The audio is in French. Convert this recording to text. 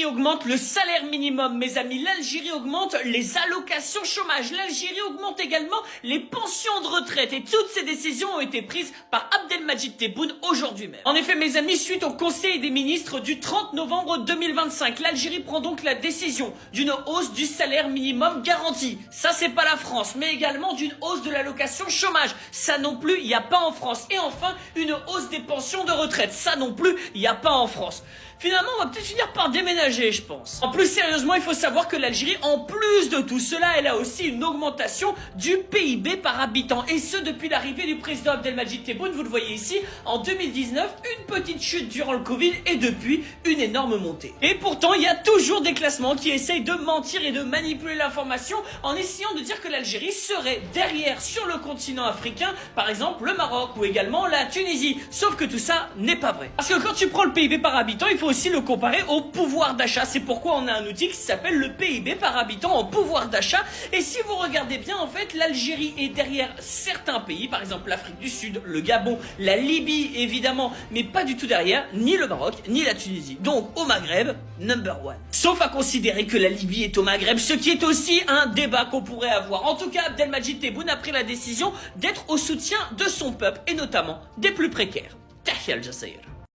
l'Algérie augmente le salaire minimum, mes amis. L'Algérie augmente les allocations chômage. L'Algérie augmente également les pensions de retraite. Et toutes ces décisions ont été prises par Abdelmadjid Tebboune aujourd'hui même. En effet, mes amis, suite au Conseil des ministres du 30 novembre 2025, l'Algérie prend donc la décision d'une hausse du salaire minimum garanti. Ça, c'est pas la France, mais également d'une hausse de l'allocation chômage. Ça non plus, il n'y a pas en France. Et enfin, une hausse des pensions de retraite. Ça non plus, il n'y a pas en France. Finalement, on va peut-être finir par déménager, je pense. En plus, sérieusement, il faut savoir que l'Algérie, en plus de tout cela, elle a aussi une augmentation du PIB par habitant. Et ce, depuis l'arrivée du président Abdelmadjid Tebboune, vous le voyez ici, en 2019, une petite chute durant le Covid et depuis, une énorme montée. Et pourtant, il y a toujours des classements qui essayent de mentir et de manipuler l'information en essayant de dire que l'Algérie serait derrière sur le continent africain, par exemple le Maroc ou également la Tunisie. Sauf que tout ça n'est pas vrai. Parce que quand tu prends le PIB par habitant, il faut aussi le comparer au pouvoir d'achat. C'est pourquoi on a un outil qui s'appelle le PIB par habitant en pouvoir d'achat. Et si vous regardez bien, en fait, l'Algérie est derrière certains pays, par exemple l'Afrique du Sud, le Gabon, la Libye évidemment, mais pas du tout derrière ni le Maroc ni la Tunisie. Donc au Maghreb, number one. Sauf à considérer que la Libye est au Maghreb, ce qui est aussi un débat qu'on pourrait avoir. En tout cas, Abdelmadjid Tebboune a pris la décision d'être au soutien de son peuple et notamment des plus précaires. Tahia al Jazeera.